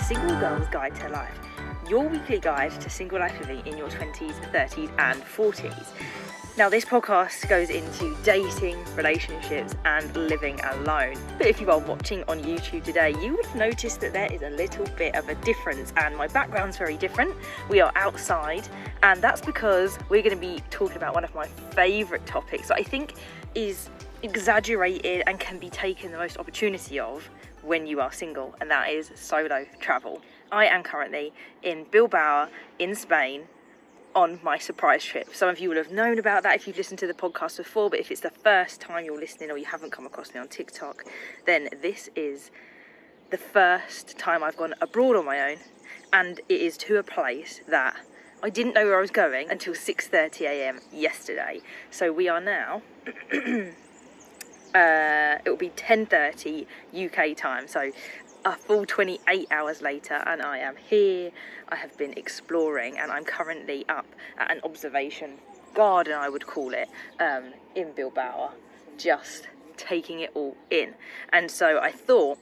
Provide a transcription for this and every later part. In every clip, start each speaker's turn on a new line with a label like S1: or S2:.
S1: Single Girl's Guide to Life, your weekly guide to single life living in your 20s, 30s and 40s. Now, this podcast goes into dating, relationships and living alone. But if you are watching on YouTube today, you would notice that there is a little bit of a difference, and my background's very different. We are outside, and that's because we're going to be talking about one of my favourite topics that I think is exaggerated and can be taken the most opportunity of when you are single, and that is solo travel. I am currently in Bilbao in Spain on my surprise trip. Some of you will have known about that if you've listened to the podcast before, but if it's the first time you're listening or you haven't come across me on TikTok, then this is the first time I've gone abroad on my own, and it is to a place that I didn't know where I was going until 6:30 a.m. yesterday. So we are now it will be 10:30 UK time, so a full 28 hours later, and I am here. I have been exploring, and I'm currently up at an observation garden, I would call it, in Bilbao, just taking it all in. And so I thought,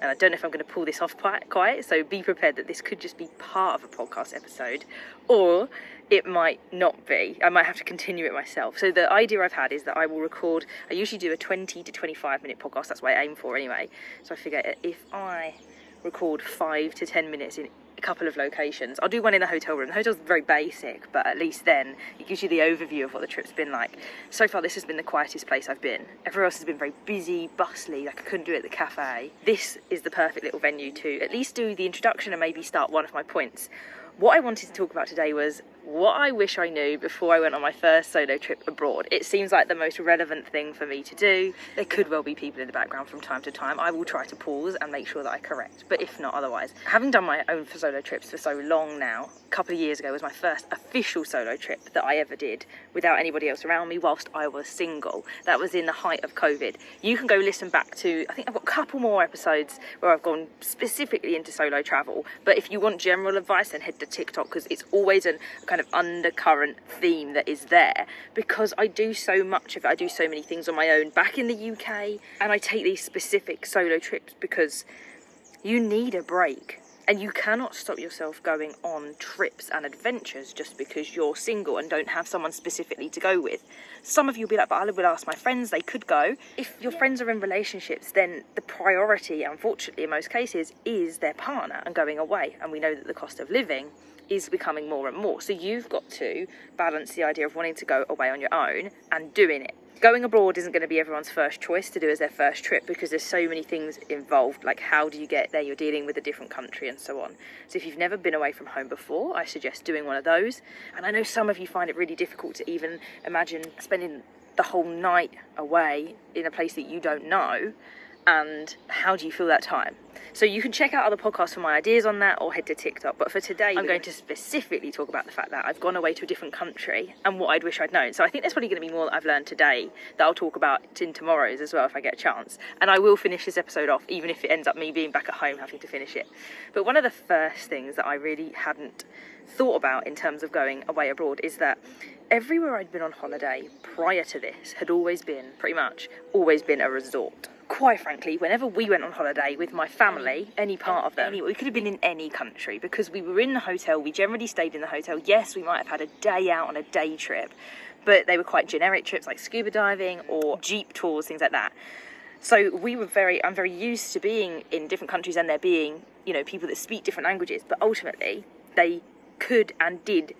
S1: and I don't know if I'm going to pull this off quite, so be prepared that this could just be part of a podcast episode, or it might not be. I might have to continue it myself. So the idea I've had is that I will record, I usually do a 20 to 25 minute podcast, that's what I aim for anyway. So I figure if I record 5 to 10 minutes in a couple of locations, I'll do one in the hotel room. The hotel's very basic, but at least then it gives you the overview of what the trip's been like. So far this has been the quietest place I've been. Everywhere else has been very busy, bustly, like I couldn't do it at the cafe. This is the perfect little venue to at least do the introduction and maybe start one of my points. What I wanted to talk about today was what I wish I knew before I went on my first solo trip abroad. It seems like the most relevant thing for me to do. There could well be people in the background from time to time. I will try to pause and make sure that I correct, but if not otherwise. Having done my own solo trips for so long now, a couple of years ago was my first official solo trip that I ever did without anybody else around me whilst I was single. That was in the height of COVID. You can go listen back to, I think I've got a couple more episodes where I've gone specifically into solo travel, but if you want general advice, then head to TikTok, because it's always a kind of undercurrent theme that is there, because I do so much of it. I do so many things on my own back in the UK, and I take these specific solo trips because you need a break, and you cannot stop yourself going on trips and adventures just because you're single and don't have someone specifically to go with. Some of you will be like, but I will ask my friends, they could go. If your friends are in relationships, then the priority, unfortunately in most cases, is their partner and going away, and we know that the cost of living is becoming more and more. So you've got to balance the idea of wanting to go away on your own and doing it. Going abroad isn't going to be everyone's first choice to do as their first trip, because there's so many things involved, like how do you get there, you're dealing with a different country and so on. So if you've never been away from home before, I suggest doing one of those. And I know some of you find it really difficult to even imagine spending the whole night away in a place that you don't know, and how do you fill that time? So you can check out other podcasts for my ideas on that, or head to TikTok. But for today, I'm going to specifically talk about the fact that I've gone away to a different country and what I'd wish I'd known. So I think there's probably going to be more that I've learned today that I'll talk about in tomorrow's as well if I get a chance. And I will finish this episode off, even if it ends up me being back at home having to finish it. But one of the first things that I really hadn't thought about in terms of going away abroad is that everywhere I'd been on holiday prior to this had pretty much always been a resort. Quite frankly, whenever we went on holiday with my family, any part of them, we could have been in any country, because we were in the hotel, we generally stayed in the hotel. Yes, we might have had a day out on a day trip, but they were quite generic trips like scuba diving or jeep tours, things like that. So I'm very used to being in different countries and there being, people that speak different languages, but ultimately they could and did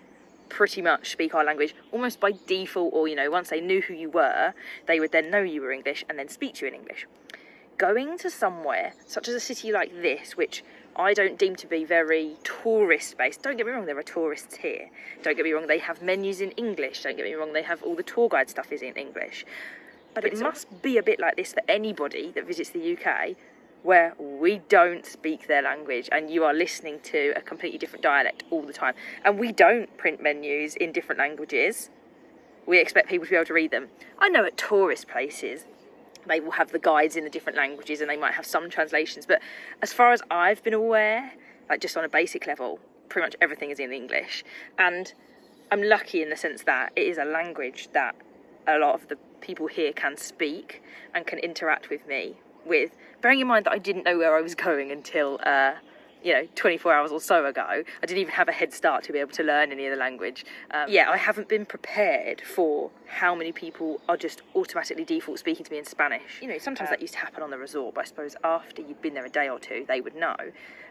S1: pretty much speak our language almost by default, or once they knew who you were, they would then know you were English and then speak to you in English. Going to somewhere such as a city like this, which I don't deem to be very tourist based, don't get me wrong, there are tourists here, don't get me wrong, they have menus in English, don't get me wrong, they have all the tour guide stuff is in English, but it must be a bit like this for anybody that visits the UK, where we don't speak their language and you are listening to a completely different dialect all the time. And we don't print menus in different languages. We expect people to be able to read them. I know at tourist places, they will have the guides in the different languages and they might have some translations. But as far as I've been aware, like just on a basic level, pretty much everything is in English. And I'm lucky in the sense that it is a language that a lot of the people here can speak and can interact with me with, bearing in mind that I didn't know where I was going until 24 hours or so ago. I didn't even have a head start to be able to learn any of the language. I haven't been prepared for how many people are just automatically default speaking to me in Spanish. Sometimes that used to happen on the resort, but I suppose after you've been there a day or two, they would know.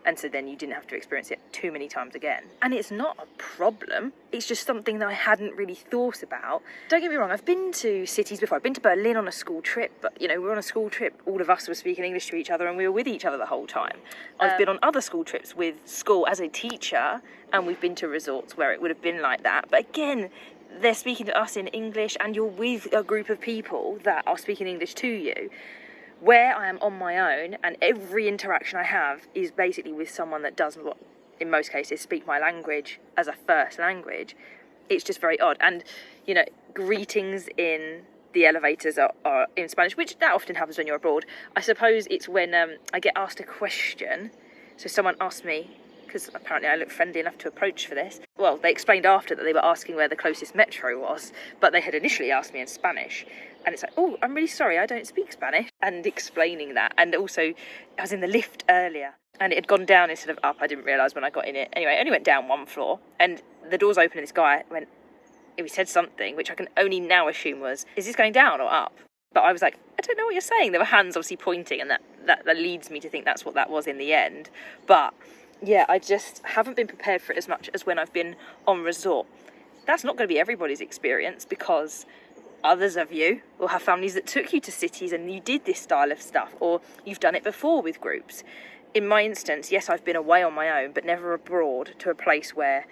S1: And so then you didn't have to experience it too many times again. And it's not a problem. It's just something that I hadn't really thought about. Don't get me wrong, I've been to cities before. I've been to Berlin on a school trip, but, we were on a school trip. All of us were speaking English to each other and we were with each other the whole time. I've been on other school trips with school as a teacher, and we've been to resorts where it would have been like that. But again, they're speaking to us in English and you're with a group of people that are speaking English to you. Where I am on my own and every interaction I have is basically with someone that does what, in most cases, speak my language as a first language, it's just very odd. And, greetings in the elevators are in Spanish, which that often happens when you're abroad. I suppose it's when I get asked a question. So someone asked me, because apparently I look friendly enough to approach for this. Well, they explained after that they were asking where the closest metro was, but they had initially asked me in Spanish. And it's like, oh, I'm really sorry, I don't speak Spanish. And explaining that. And also, I was in the lift earlier and it had gone down instead of up. I didn't realise when I got in it. Anyway, it only went down one floor and the doors opened and this guy went, he said something, which I can only now assume was, is this going down or up? But I was like, I don't know what you're saying. There were hands obviously pointing, and that leads me to think that's what that was in the end. But yeah, I just haven't been prepared for it as much as when I've been on resort. That's not going to be everybody's experience, because others of you will have families that took you to cities and you did this style of stuff, or you've done it before with groups. In my instance, yes, I've been away on my own, but never abroad to a place where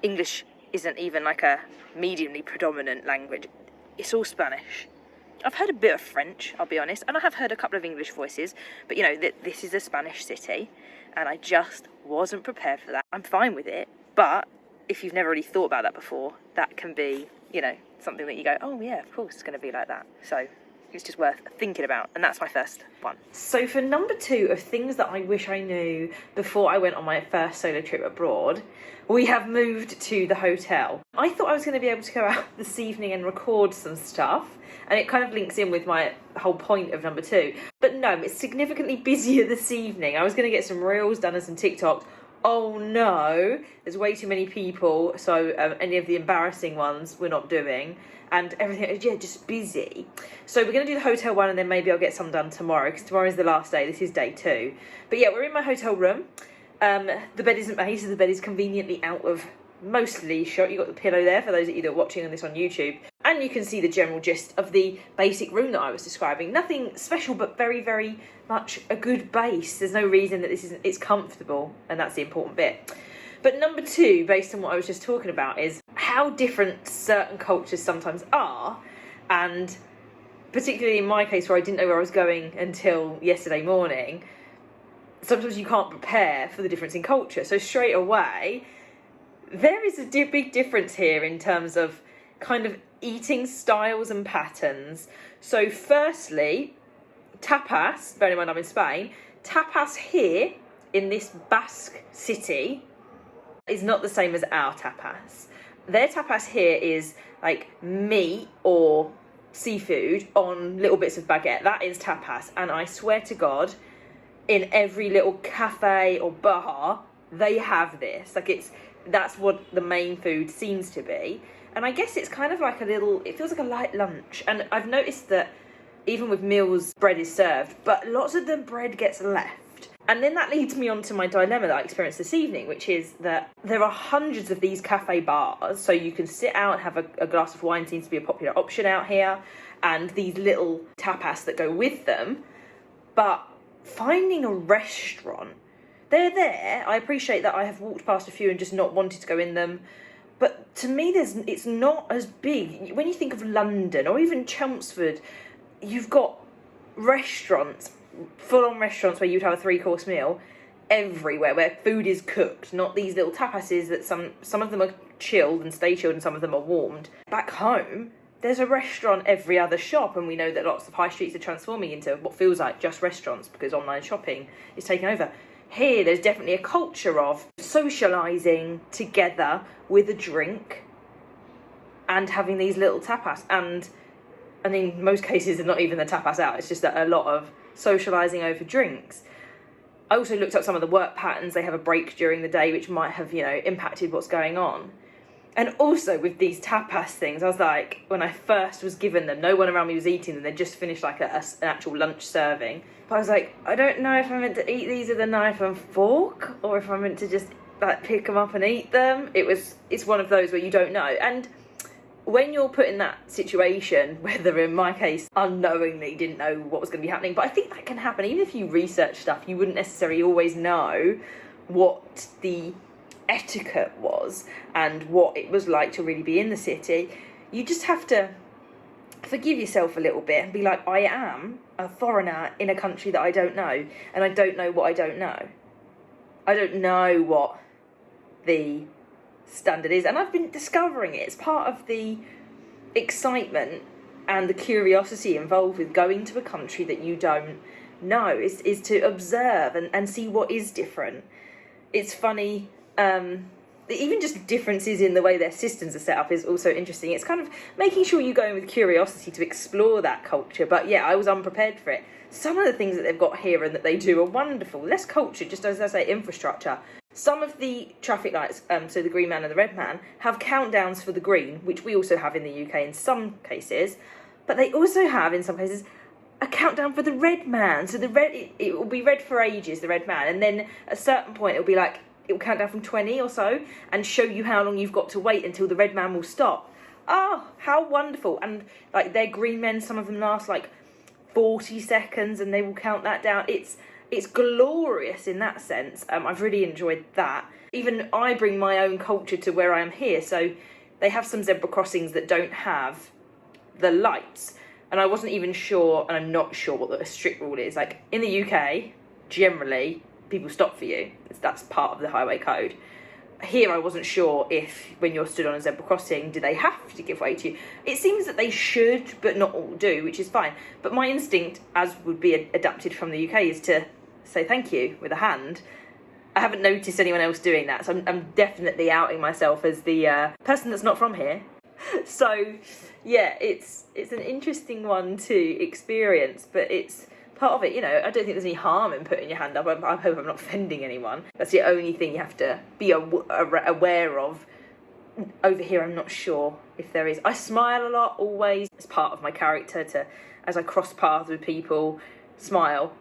S1: English isn't even like a mediumly predominant language. It's all Spanish. I've heard a bit of French, I'll be honest, and I have heard a couple of English voices, but this is a Spanish city, and I just wasn't prepared for that. I'm fine with it, but if you've never really thought about that before, that can be, something that you go, oh yeah, of course it's going to be like that. So it's just worth thinking about, and that's my first one. So for number 2 of things that I wish I knew before I went on my first solo trip abroad, we have moved to the hotel. I thought I was going to be able to go out this evening and record some stuff, and it kind of links in with my whole point of number 2. But no, it's significantly busier this evening. I was going to get some reels done and some TikToks. Oh no, there's way too many people, so any of the embarrassing ones we're not doing, and everything, just busy. So we're going to do the hotel one, and then maybe I'll get some done tomorrow, because tomorrow is the last day. This is day 2. But yeah, we're in my hotel room. The bed isn't made, so the bed is conveniently out of mostly shot. You've got the pillow there for those of you that are watching this on YouTube, and you can see the general gist of the basic room that I was describing. Nothing special, but very, very much a good base. There's no reason that it's comfortable, and that's the important bit. But number 2, based on what I was just talking about, is how different certain cultures sometimes are, and particularly in my case where I didn't know where I was going until yesterday morning, sometimes you can't prepare for the difference in culture. So straight away, there is a big difference here in terms of kind of eating styles and patterns. So firstly, tapas, bearing in mind I'm in Spain, tapas here in this Basque city is not the same as our tapas. Their tapas here is like meat or seafood on little bits of baguette. That is tapas. And I swear to God, in every little cafe or bar, they have this. That's what the main food seems to be. And I guess it's kind of like it feels like a light lunch. And I've noticed that even with meals, bread is served, but lots of the bread gets left. And then that leads me on to my dilemma that I experienced this evening, which is that there are hundreds of these cafe bars, so you can sit out and have a glass of wine, seems to be a popular option out here, and these little tapas that go with them. But finding a restaurant, they're there. I appreciate that I have walked past a few and just not wanted to go in them. But to me, it's not as big. When you think of London or even Chelmsford, you've got restaurants, full-on restaurants where you'd have a 3-course meal everywhere, where food is cooked, not these little tapases that some of them are chilled and stay chilled and some of them are warmed. Back home, there's a restaurant every other shop, and we know that lots of high streets are transforming into what feels like just restaurants because online shopping is taking over. Here, there's definitely a culture of socialising together with a drink and having these little tapas. And in most cases, it's not even the tapas out. It's just a lot of socialising over drinks. I also looked up some of the work patterns. They have a break during the day, which might have, impacted what's going on. And also with these tapas things, I was like, when I first was given them, no one around me was eating them. They just finished like an actual lunch serving. But I was like, I don't know if I'm meant to eat these with a knife and fork, or if I'm meant to just like pick them up and eat them. It's one of those where you don't know. And when you're put in that situation, whether in my case unknowingly didn't know what was going to be happening, but I think that can happen even if you research stuff. You wouldn't necessarily always know what the etiquette was and what it was like to really be in the city. You just have to forgive yourself a little bit and be like, I am a foreigner in a country that I don't know, and I don't know what I don't know. I don't know what the standard is, and I've been discovering it. It's part of the excitement and the curiosity involved with going to a country that you don't know, is to observe and see what is different. It's funny, even just differences in the way their systems are set up is also interesting. It's kind of making sure you go in with curiosity to explore that culture. But yeah, I was unprepared for it. Some of the things that they've got here and that they do are wonderful. Less culture, just as I say, infrastructure. Some of the traffic lights, so the green man and the red man, have countdowns for the green, which we also have in the UK in some cases. But they also have, in some cases, a countdown for the red man. So the red, it will be red for ages, the red man. And then at a certain point, it'll be like, it will count down from 20 or so and show you how long you've got to wait until the red man will stop. Oh, how wonderful. And like their green men, some of them last like 40 seconds and they will count that down. It's glorious in that sense. I've really enjoyed that. Even I bring my own culture to where I am here. So they have some zebra crossings that don't have the lights. And I wasn't even sure, and I'm not sure what the strict rule is. Like in the UK, generally, people stop for you. That's part of the highway code. Here I wasn't sure if when you're stood on a zebra crossing, do they have to give way to you? It seems that they should, but not all do, which is fine. But my instinct, as would be adapted from the UK, is to say thank you with a hand. I haven't noticed anyone else doing that, so I'm definitely outing myself as the person that's not from here. So yeah, it's an interesting one to experience, but it's part of it. I don't think there's any harm in putting your hand up. I hope I'm not offending anyone. That's the only thing you have to be aware of. Over here, I'm not sure if there is. I smile a lot, always. It's part of my character to, as I cross paths with people, smile.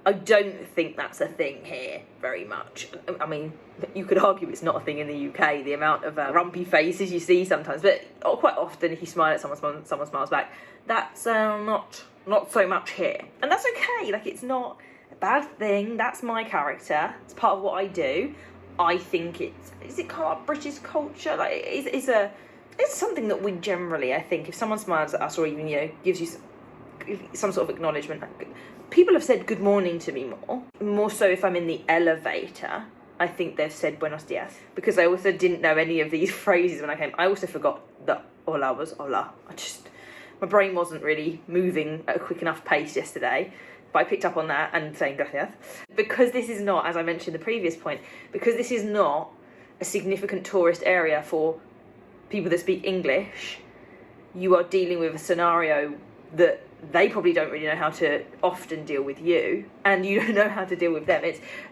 S1: I don't think that's a thing here very much. I mean, you could argue it's not a thing in the UK, the amount of grumpy faces you see sometimes, but quite often if you smile at someone smiles back. That's not so much here. And that's okay, like it's not a bad thing. That's my character. It's part of what I do. I think is it part of British culture? Like it's something that we generally, I think, if someone smiles at us or even, gives you some sort of acknowledgement. People have said good morning to me more so if I'm in the elevator. I think they've said buenos dias, because I also didn't know any of these phrases when I came. I also forgot that hola was hola. My brain wasn't really moving at a quick enough pace yesterday, but I picked up on that and saying gracias. Because this is not, as I mentioned in the previous point, because this is not a significant tourist area for people that speak English, you are dealing with a scenario that they probably don't really know how to often deal with you, and you don't know how to deal with them.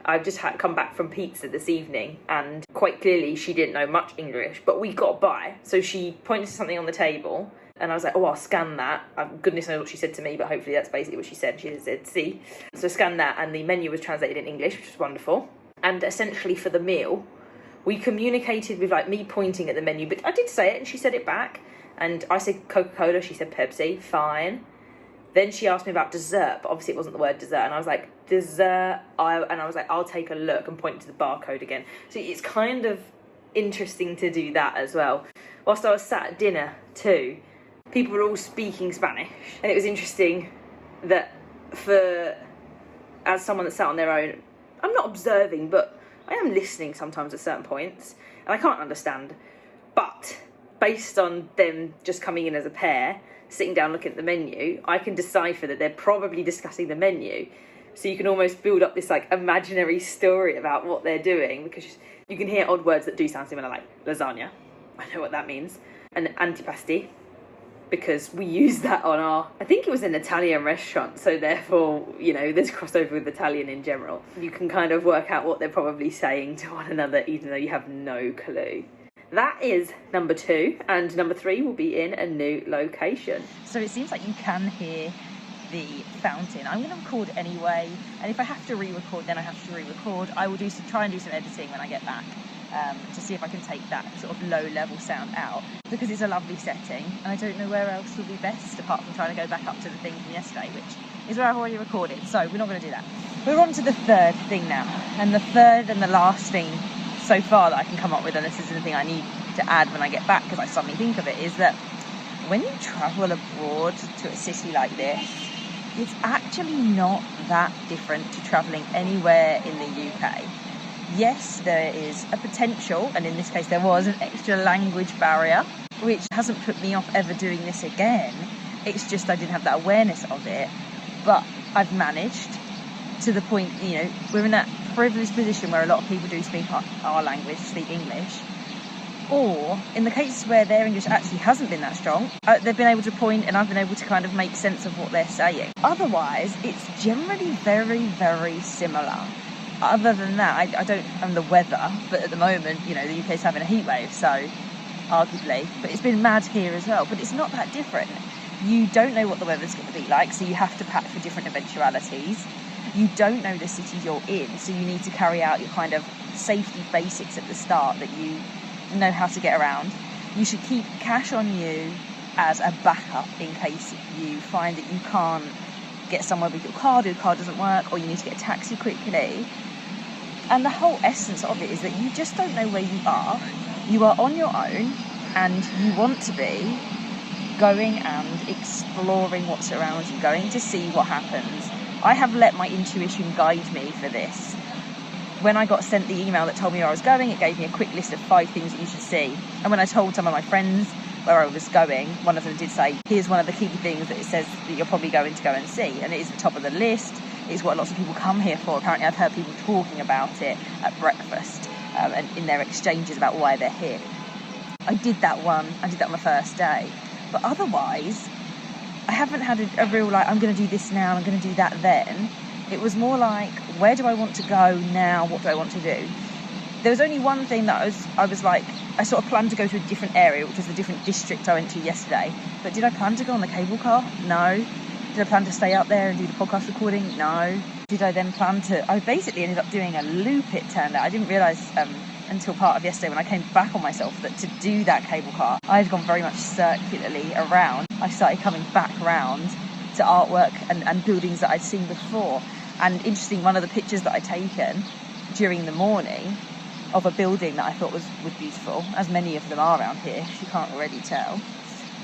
S1: I've just come back from pizza this evening, and quite clearly she didn't know much English, but we got by. So she pointed to something on the table, and I was like, oh, I'll scan that. Goodness knows what she said to me, but hopefully that's basically what she said. She said, see. So scan that, and the menu was translated in English, which was wonderful. And essentially for the meal, we communicated with like me pointing at the menu, but I did say it, and she said it back. And I said Coca-Cola, she said Pepsi, fine. Then she asked me about dessert, but obviously it wasn't the word dessert. And I was like, dessert. And I was like, I'll take a look, and point to the barcode again. So it's kind of interesting to do that as well. Whilst I was sat at dinner too, people were all speaking Spanish. And it was interesting that as someone that sat on their own, I'm not observing, but I am listening sometimes at certain points. And I can't understand. But based on them just coming in as a pair, sitting down looking at the menu, I can decipher that they're probably discussing the menu. So you can almost build up this like imaginary story about what they're doing, because you can hear odd words that do sound similar, like lasagna. I know what that means. And antipasti.
S2: because we use that on our, I think it was an Italian restaurant, so therefore, you know, there's crossover with Italian in general. You can kind of work out what they're probably saying to one another, even though you have no clue. That is number 2, and number 3 will be in a new location.
S1: So it seems like you can hear the fountain. I'm going to record anyway, and if I have to re-record, then I have to re-record. I will try and do some editing when I get back, to see if I can take that sort of low-level sound out, because it's a lovely setting, and I don't know where else will be best, apart from trying to go back up to the thing from yesterday, which is where I've already recorded, so we're not going to do that. We're on to the third thing now, and the third and the last thing so far that I can come up with, and this is the thing I need to add when I get back, because I suddenly think of it, is that when you travel abroad to a city like this, it's actually not that different to travelling anywhere in the UK. Yes, there is a potential, and in this case there was, an extra language barrier, which hasn't put me off ever doing this again. It's just I didn't have that awareness of it. But I've managed to the point, you know, we're in that privileged position where a lot of people do speak our language, speak English. Or, in the cases where their English actually hasn't been that strong, they've been able to point and I've been able to kind of make sense of what they're saying. Otherwise, it's generally very, very similar. Other than that, I don't know the weather, but at the moment, you know, the UK's having a heat wave, so arguably. But it's been mad here as well, but it's not that different. You don't know what the weather's going to be like, so you have to pack for different eventualities. You don't know the city you're in, so you need to carry out your kind of safety basics at the start that you know how to get around. You should keep cash on you as a backup in case you find that you can't get somewhere with your card, or your card doesn't work, or you need to get a taxi quickly. And the whole essence of it is that you just don't know where you are. You are on your own, and you want to be going and exploring what's around you, going to see what happens. I have let my intuition guide me for this. When I got sent the email that told me where I was going, it gave me a quick list of 5 things that you should see. And when I told some of my friends where I was going, one of them did say, here's one of the key things that it says that you're probably going to go and see. And it is the top of the list. It's what lots of people come here for. Apparently I've heard people talking about it at breakfast and in their exchanges about why they're here. I did that one. I did that on the first day. But otherwise, I haven't had a real, like, I'm going to do this now, I'm going to do that then. It was more like, where do I want to go now? What do I want to do? There was only one thing that I was like, I sort of planned to go to a different area, which was the different district I went to yesterday. But did I plan to go on the cable car? No. Did I plan to stay out there and do the podcast recording? No. Did I then plan to... I basically ended up doing a loop, it turned out. I didn't realise until part of yesterday when I came back on myself that to do that cable car, I had gone very much circularly around. I started coming back round to artwork and buildings that I'd seen before. And interesting, one of the pictures that I'd taken during the morning of a building that I thought was beautiful, as many of them are around here, if you can't already tell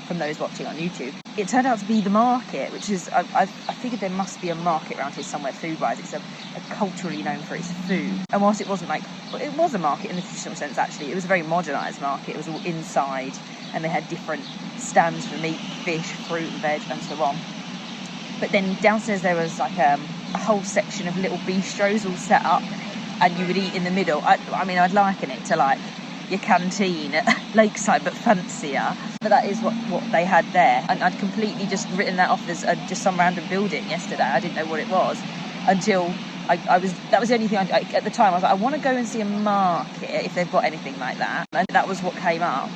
S1: from those watching on YouTube. It turned out to be the market, which is, I figured there must be a market around here somewhere food-wise. It's a culturally known for its food. And whilst it wasn't like, well, it was a market in the traditional sense actually, it was a very modernised market. It was all inside and they had different stands for meat, fish, fruit and veg and so on. But then downstairs there was like a whole section of little bistros all set up and you would eat in the middle. I mean, I'd liken it to like your canteen at Lakeside, but fancier. But that is what they had there. And I'd completely just written that off as just some random building yesterday. I didn't know what it was until that was the only thing at the time. I was like, I want to go and see a market if they've got anything like that. And that was what came up.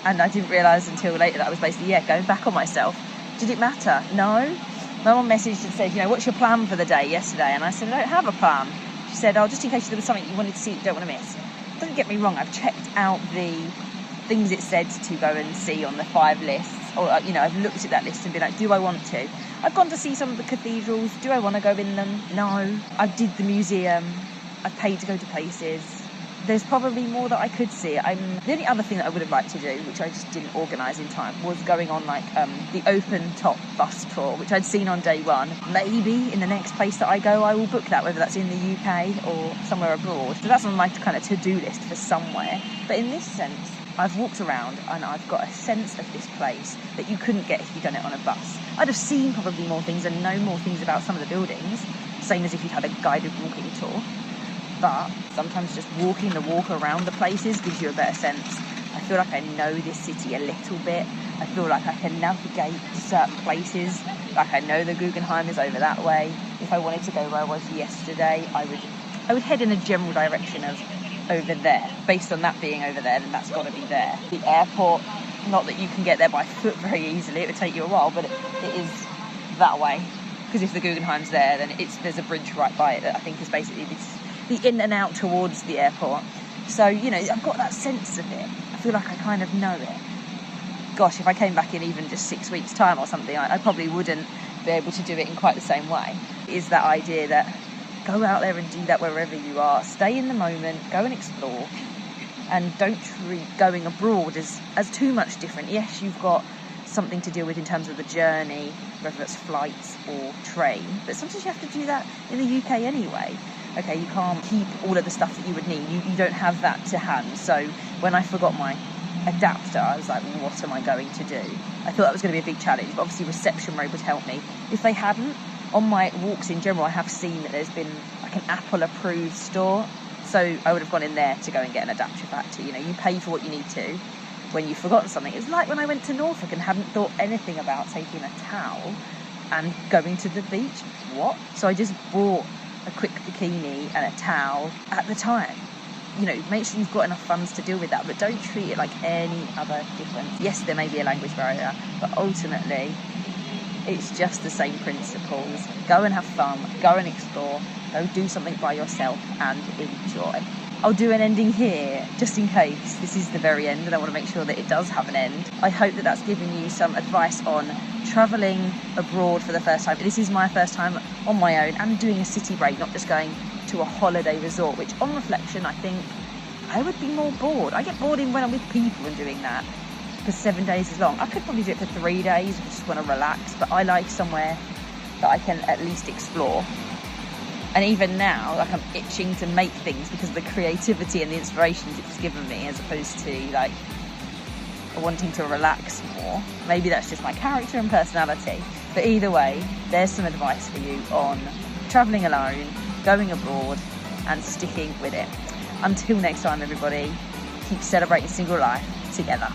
S1: And I didn't realise until later that I was basically, going back on myself. Did it matter? No. My mum messaged and said, what's your plan for the day yesterday? And I said, I don't have a plan. She said, just in case there was something you wanted to see that you don't want to miss. Don't get me wrong, I've checked out the things it said to go and see on the 5 lists. Or, I've looked at that list and been like, do I want to? I've gone to see some of the cathedrals. Do I want to go in them? No. I did the museum. I've paid to go to places. There's probably more that I could see. The only other thing that I would have liked to do, which I just didn't organise in time, was going on like the open top bus tour, which I'd seen on day one. Maybe in the next place that I go, I will book that, whether that's in the UK or somewhere abroad. So that's on my kind of to-do list for somewhere. But in this sense, I've walked around and I've got a sense of this place that you couldn't get if you'd done it on a bus. I'd have seen probably more things and know more things about some of the buildings, same as if you'd had a guided walking tour. But sometimes just walking the walk around the places gives you a better sense. I feel like I know this city a little bit. I feel like I can navigate to certain places. Like I know the Guggenheim is over that way. If I wanted to go where I was yesterday, I would head in a general direction of over there. Based on that being over there, then that's got to be there. The airport, not that you can get there by foot very easily, it would take you a while, but it is that way. Because if the Guggenheim's there, then there's a bridge right by it that I think is basically the in and out towards the airport. So, you know, I've got that sense of it. I feel like I kind of know it. Gosh, if I came back in even just 6 weeks' time or something, I probably wouldn't be able to do it in quite the same way. It is that idea that go out there and do that wherever you are. Stay in the moment, go and explore, and don't treat going abroad as too much different. Yes, you've got something to deal with in terms of the journey, whether it's flights or train, but sometimes you have to do that in the UK anyway. Okay, you can't keep all of the stuff that you would need. You don't have that to hand. So when I forgot my adapter, I was like, what am I going to do? I thought that was going to be a big challenge, but obviously Reception Road would help me. If they hadn't, on my walks in general, I have seen that there's been like an Apple approved store, so I would have gone in there to go and get an adapter if I had to. You know, you pay for what you need to when you've forgotten something. It's like when I went to Norfolk and hadn't thought anything about taking a towel and going to the beach. What? So I just bought a quick bikini and a towel at the time. You know, make sure you've got enough funds to deal with that, but don't treat it like any other difference. Yes, there may be a language barrier, but ultimately it's just the same principles. Go and have fun, go and explore, go do something by yourself and enjoy. I'll do an ending here, just in case this is the very end and I want to make sure that it does have an end. I hope that that's given you some advice on travelling abroad for the first time. This is my first time on my own and doing a city break, not just going to a holiday resort, which on reflection, I think I would be more bored. I get bored even when I'm with people and doing that, because 7 days is long. I could probably do it for 3 days if I just want to relax, but I like somewhere that I can at least explore. And even now, like, I'm itching to make things because of the creativity and the inspirations it's given me, as opposed to like wanting to relax more. Maybe that's just my character and personality. But either way, there's some advice for you on travelling alone, going abroad, and sticking with it. Until next time, everybody, keep celebrating single life together.